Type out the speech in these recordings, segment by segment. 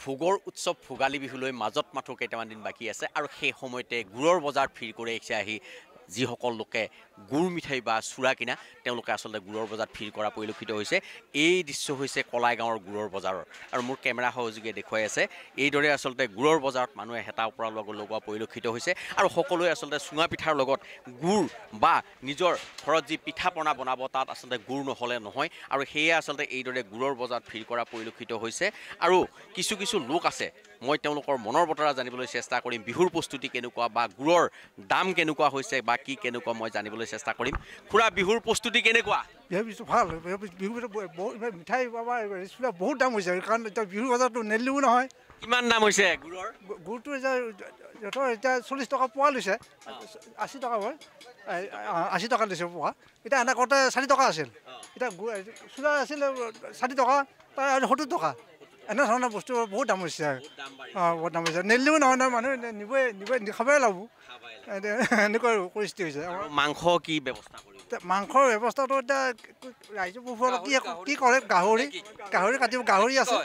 ভোগৰ উৎসৱ ভোগালী বিহুলৈ মাজত মাত্ৰ কেইটামান দিন বাকী আছে আৰু সেই সময়তে গুড়ৰ বজাৰ ভিৰ কৰি আহি যিসকল লোকে গুড় মিঠাই বা চুৰা কিনা তেওঁলোকে আচলতে গুড়ৰ বজাৰত ভিৰ কৰা পৰিলক্ষিত হৈছে। এই দৃশ্য হৈছে কলাই গাঁৱৰ গুড়ৰ বজাৰৰ আৰু মোৰ কেমেৰা সহযোগীয়ে দেখুৱাই আছে এইদৰে আচলতে গুড়ৰ বজাৰত মানুহে হেতা ওপৰা লগোৱা পৰিলক্ষিত হৈছে আৰু সকলোৱে আচলতে চুঙা পিঠাৰ লগত গুড় বা নিজৰ ঘৰত যি পিঠা পনা বনাব তাত আচলতে গুড় নহ'লে নহয় আৰু সেয়ে আচলতে এইদৰে গুড়ৰ বজাৰত ভিৰ কৰা পৰিলক্ষিত হৈছে। আৰু কিছু কিছু লোক আছে মই তেওঁলোকৰ মনৰ বতৰা জানিবলৈ চেষ্টা কৰিম, বিহুৰ প্ৰস্তুতি কেনেকুৱা বা গুড়ৰ দাম কেনেকুৱা হৈছে বা কি কেনেকুৱা মই জানিবলৈ চেষ্টা কৰিম। খুৰা, বিহুৰ প্ৰস্তুতি কেনেকুৱা? বিহু ভাল, বিহু মিঠাই পাবা বহুত দাম হৈছে কাৰণ এতিয়া বিহুৰ বজাৰটো নেলিও নহয়। কিমান দাম হৈছে গুড়ৰ? গুড়টো এতিয়া 40 টকা পোৱা লৈছে, 80 টকা হয়, 80 টকা লৈছে পোৱা। এতিয়া এনেকতে 4 টকা আছিল, এতিয়া চুৰা আছিল 60 টকা, তাৰ 70 টকা। এনেধৰণৰ বস্তু বহুত দাম হৈছে বহুত দাম হৈছে, নেলিও নহয় নহয়, মানুহে নিবই খাবই লাগব, এনেকুৱা পৰিস্থিতি হৈছে। মাংস কি ব্যৱস্থা কৰিব? মাংসৰ ব্যৱস্থাটো এতিয়া ৰাইজৰ পশুপালক কি কৰে, গাহৰি কাটিব, গাহৰি আছে,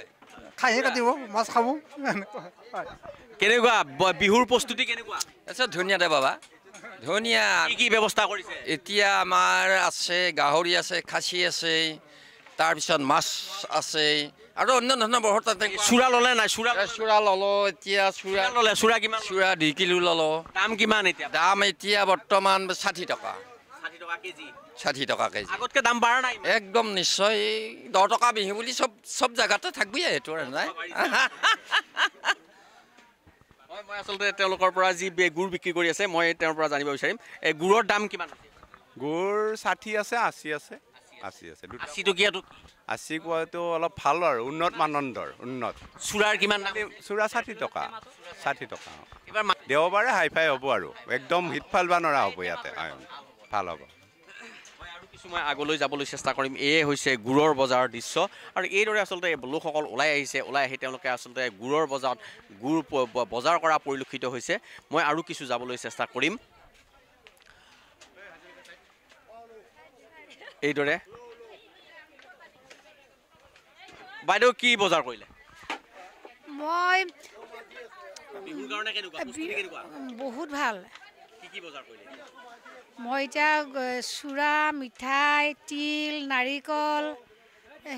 খাহী কাটিব, মাছ খাব। কেনেকুৱা বিহুৰ প্ৰস্তুতি কেনেকুৱা? ধুনীয়া দে বাবা, ধুনীয়া। কি ব্যৱস্থা কৰিছে? এতিয়া আমাৰ আছে গাহৰি আছে, খাচী আছে, তাৰপিছত মাছ আছে আৰু অন্য ধৰণৰ বহুত আছে। চুৰা ল'লে নাই? চুৰা ল'লো এতিয়া, চুৰা কিমান? চুৰা 2 কিলো ল'লো। দাম কিমান এতিয়া? দাম এতিয়া বৰ্তমান 60 টকা। 60 টকা কেজি? 60 টকা কেজি। আগতকে দাম বাঢ়া নাই? একদম নিশ্চয়, 10 টকা বিহু বুলি চব জেগাতে থাকবই সেইটো নাই। মই আচলতে তেওঁলোকৰ পৰা যি গুড় বিক্ৰী কৰি আছে মই তেওঁৰ পৰা জানিব বিচাৰিম, এই গুড়ৰ দাম কিমান? গুড় 60 আছে, 80 আছে, 80 আছে। 80 টকীয়াটো? 80 কোৱাটো অলপ ভাল আৰু উন্নত মানদণ্ডৰ। উন্নত চুৰাৰ কিমান দাম? চুৰা 60 টকা, 60 টকা। দেওবাৰে হাই ফাই হ'ব আৰু একদম হিট ফালবা নৰা হ'ব ইয়াতে, ভাল হ'ব। মই আগলৈ যাবলৈ চেষ্টা কৰিম। এয়ে হৈছে গুড়ৰ বজাৰৰ দৃশ্য আৰু এইদৰে আচলতে লোকসকল ওলাই আহি তেওঁলোকে আচলতে গুড়ৰ বজাৰত গুড় বজাৰ কৰা পৰিলক্ষিত হৈছে। মই আৰু কিছু যাবলৈ চেষ্টা কৰিম। এইদৰে বাইদেউ কি বজাৰ কৰিলে? মই বিহুৰ কাৰণে কেনেকুৱা প্ৰস্তুতি কেনেকুৱা? বহুত ভাল। কি বজাৰ কৰিলে? মই এতিয়া চুৰা, মিঠাই, তিল, নাৰিকল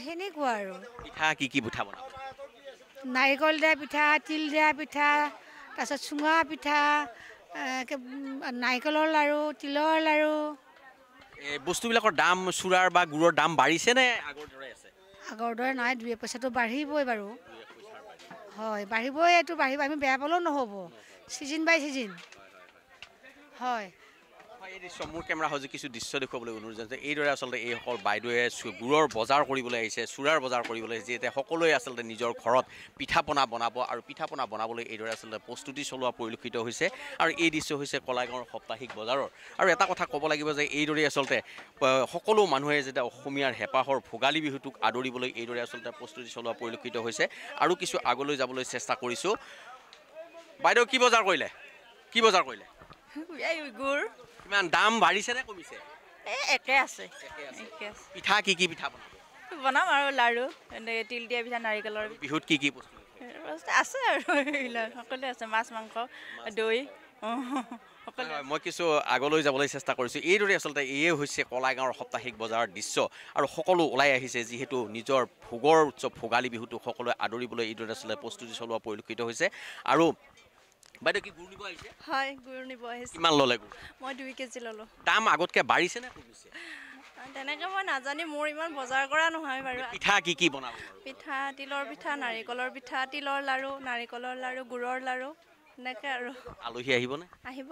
সেনেকুৱা আৰু। পিঠা কি পিঠা বনাব? নাৰিকল দিয়া পিঠা, তিল দিয়া পিঠা, তাৰপিছত চুঙা পিঠা, নাৰিকলৰ লাড়ু, তিলৰ লাড়ু। এই বস্তুবিলাকৰ দাম চুৰাৰ বা গুড়ৰ দাম বাঢ়িছে নে আগৰ দৰে আছে? আগৰ দৰে নাই, 2 পইচাটো বাঢ়িবই বাৰু। হয়, বাঢ়িবই, এইটো বাঢ়িব, আমি বেয়া পালেও নহ'ব, ছিজন বাই ছিজন। হয়। এই দৃশ্য মোৰ কেমেৰা সহযোগী কিছু দৃশ্য দেখুৱাবলৈ অনুৰোধ জনাইছে। এইদৰে আচলতে এইসকল বাইদেৱে গুড়ৰ বজাৰ কৰিবলৈ আহিছে, চুৰাৰ বজাৰ কৰিবলৈ আহিছে। এতিয়া সকলোৱে আচলতে নিজৰ ঘৰত পিঠা পনা বনাব আৰু পিঠা পনা বনাবলৈ এইদৰে আচলতে প্ৰস্তুতি চলোৱা পৰিলক্ষিত হৈছে। আৰু এই দৃশ্য হৈছে কলাই গাঁৱৰ সাপ্তাহিক বজাৰৰ। আৰু এটা কথা ক'ব লাগিব যে এইদৰে আচলতে সকলো মানুহে যেতিয়া অসমীয়াৰ হেঁপাহৰ ভোগালী বিহুটোক আদৰিবলৈ এইদৰে আচলতে প্ৰস্তুতি চলোৱা পৰিলক্ষিত হৈছে। আৰু কিছু আগলৈ যাবলৈ চেষ্টা কৰিছোঁ। বাইদেউ কি বজাৰ কৰিলে? গুড়। কিমান দাম বাঢ়িছে নে কমিছে? একে আছে। পিঠা কি পিঠা বনাম আৰু লাড়ু, তিল দিয়া পিঠা, নাৰিকলৰ। বিহুত কি বস্তু আছে আৰু সকলোৱে আছে, মাছ মাংস, দৈ। মই কিছু আগলৈ যাবলৈ চেষ্টা কৰিছোঁ। এইদৰে আচলতে এয়ে হৈছে কলাই গাঁৱৰ সাপ্তাহিক বজাৰৰ দৃশ্য আৰু সকলো ওলাই আহিছে যিহেতু নিজৰ ভোগৰ উৎসৱ ভোগালী বিহুটোক সকলোৱে আদৰিবলৈ এইদৰে আচলতে প্ৰস্তুতি চলোৱা পৰিলক্ষিত হৈছে। আৰু বাইদেউ কি গুড় নিব আহিছে? হয়, গুড় নিব আহিছে। কিমান ল'লে গুড়? মই 2 কেজি ল'লোঁ। দাম আগতকৈ বাঢ়িছে নে কমিছে? তেনেকৈ মই নাজানি, মোৰ ইমান বজাৰ কৰা নহয় বাৰু। পিঠা কি বনাব? পিঠা, তিলৰ পিঠা, নাৰিকলৰ পিঠা, তিলৰ লাড়ু, নাৰিকলৰ লাড়ু, গুড়ৰ লাড়ু, এনেকৈ আৰু। আলহী আহিবনে? আহিব।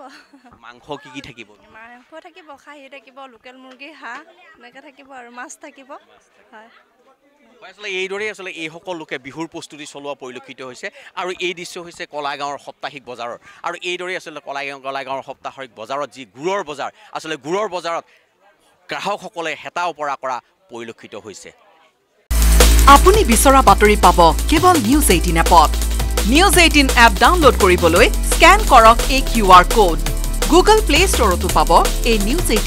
মাংস কি থাকিব? মাংস থাকিব, খাহী থাকিব, লোকেল মুৰ্গী, হাঁহ এনেকৈ থাকিব আৰু মাছ থাকিব। হয়। আচলতে এইদৰেই আচলতে এইসকল লোকে বিহুৰ প্ৰস্তুতি চলোৱা পৰিলক্ষিত হৈছে। আৰু এই দৃশ্য হৈছে কলাই গাঁৱৰ সাপ্তাহিক বজাৰৰ। আৰু এইদৰেই আচলতে কলাই গাঁৱৰ সাপ্তাহিক বজাৰত যি গুড়ৰ বজাৰ, আচলতে গুড়ৰ বজাৰত গ্ৰাহকসকলে হেতা ওপৰা কৰা পৰিলক্ষিত হৈছে। আপুনি বিচৰা বাতৰি পাব কেৱল নিউজ 18 এপত। নিউজ 18 এপ ডাউনলোড কৰিবলৈ স্কেন কৰক এই QR কোড। গুগল প্লে ষ্টৰতো পাব এই নিউজ 18